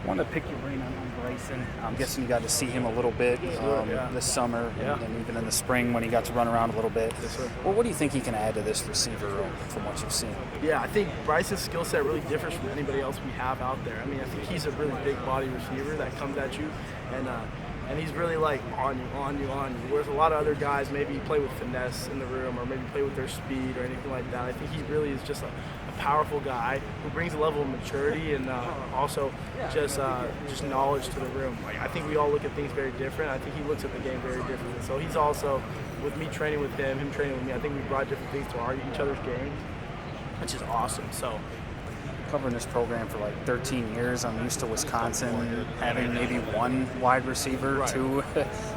Want to pick your brain on Bryson. I'm guessing you got to see him a little bit this summer and even in the spring when he got to run around a little bit. Yes, sir. Well, what do you think he can add to this receiver room from what you've seen? Yeah, I think Bryce's skill set really differs from anybody else we have out there. I mean, I think he's a really big body receiver that comes at you, and he's really like on you. Whereas a lot of other guys maybe play with finesse in the room or maybe play with their speed or anything like that. I think he really is just a powerful guy who brings a level of maturity and also just knowledge to the room. Like, I think we all look at things very different. I think he looks at the game very differently. So he's also, with me training with him training with me, I think we brought different things to each other's game, which is awesome. So covering this program for like 13 years, I'm used to Wisconsin having maybe one wide receiver, two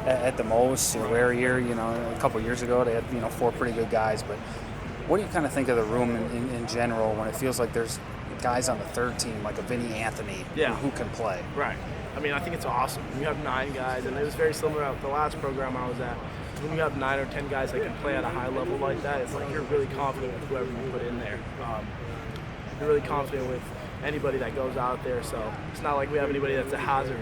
at the most. Rare year, a couple years ago they had 4 pretty good guys. But what do you kind of think of the room in general when it feels like there's guys on the third team like a Vinny Anthony who can play? Right. I mean, I think it's awesome. You have 9 guys, and it was very similar at the last program I was at. When you have 9 or 10 guys that can play at a high level like that, it's like you're really confident with whoever you put in there. You're really confident with anybody that goes out there, so it's not like we have anybody that's a hazard,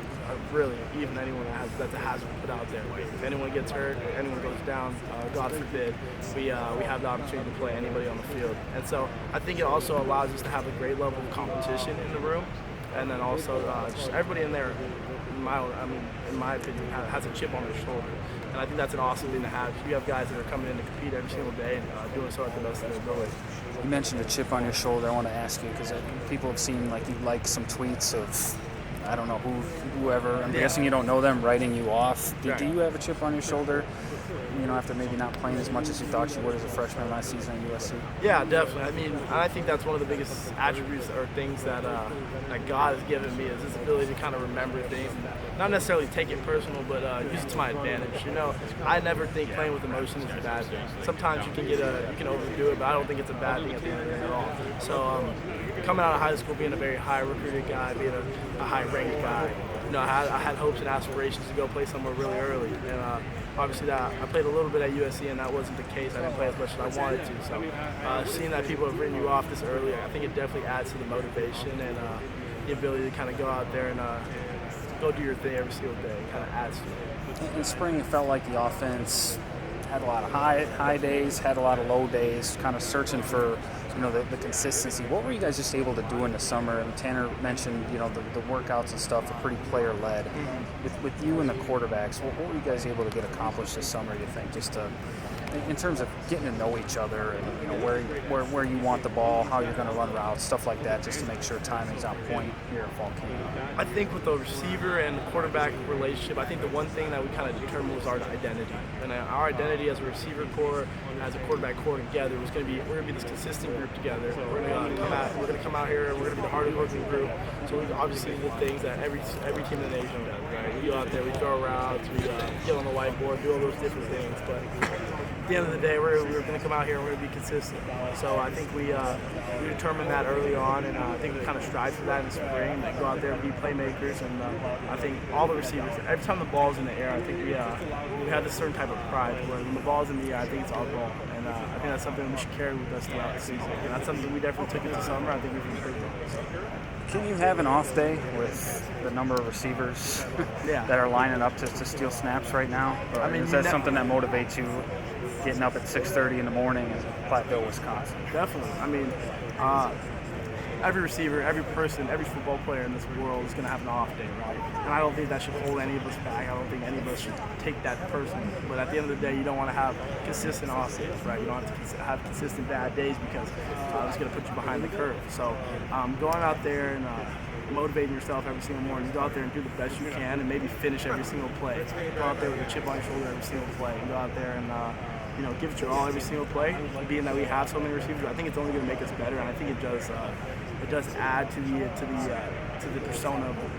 really, even anyone that's a hazard to put out there. Like, if anyone gets hurt, anyone goes down, God forbid, we have the opportunity to play anybody on the field. And so I think it also allows us to have a great level of competition in the room, and then also just everybody in there, in my opinion, has a chip on their shoulder. And I think that's an awesome thing to have. You have guys that are coming in to compete every single day and doing so at the best of their ability. You mentioned a chip on your shoulder. I want to ask you because people have seen like you like some tweets of, I don't know whoever. I'm guessing you don't know them writing you off. Do you have a chip on your shoulder? After maybe not playing as much as you thought you would as a freshman last season at USC. Yeah, definitely. I mean, I think that's one of the biggest attributes or things that God has given me is this ability to kind of remember things and not necessarily take it personal, but use it to my advantage. I never think playing with emotions is a bad thing. Sometimes you can overdo it, but I don't think it's a bad thing at the end of the day at all. So coming out of high school, being a very high recruited guy, being a high ranked guy, I had hopes and aspirations to go play somewhere really early, and obviously I played a little bit at USC, and that wasn't the case. I didn't play as much as I wanted to. So seeing that people have written you off this early, I think it definitely adds to the motivation and the ability to kind of go out there and go do your thing every single day. It kind of adds to it. In spring, it felt like the offense had a lot of high days, had a lot of low days, kind of searching for the consistency. What were you guys just able to do in the summer? And Tanner mentioned the workouts and stuff are pretty player led. With you and the quarterbacks, what were you guys able to get accomplished this summer, you think, just in terms of getting to know each other and where you want the ball, how you're going to run routes, stuff like that, just to make sure timing's on point here at fall camp? I think with the receiver and the quarterback relationship, I think the one thing that we kind of determined was our identity. And our identity as a receiver core, as a quarterback core together was going to be, we're going to be this consistent group together. We're going to come out here and we're going to be the hardest working group. So we obviously do things that every team in the nation does, right? We go out there, we throw routes, we get on the whiteboard, do all those different things. But at the end of the day, we're going to come out here and we're going to be consistent. So I think we determined that early on, and I think we kind of strive for that in the spring. Go out there and be playmakers, and I think all the receivers, every time the ball's in the air, I think we have this certain type of pride where when the ball's in the air, I think it's our ball. And I think that's something we should carry with us throughout the season. And that's something we definitely took into summer. I think we've improved on. So. Can you have an off day with the number of receivers that are lining up to steal snaps right now? I mean, is that something that motivates you getting up at 6:30 in the morning in Platteville, Wisconsin? Definitely. I mean, every receiver, every person, every football player in this world is going to have an off day, right? And I don't think that should hold any of us back. I don't think any of us should take that personally. But at the end of the day, you don't want to have consistent off days, right? You don't have to have consistent bad days because it's going to put you behind the curve. So going out there and motivating yourself every single morning, you go out there and do the best you can and maybe finish every single play. Go out there with a chip on your shoulder every single play. And go out there and give it your all every single play. Being that we have so many receivers, I think it's only going to make us better, and I think it does add to the persona of the league.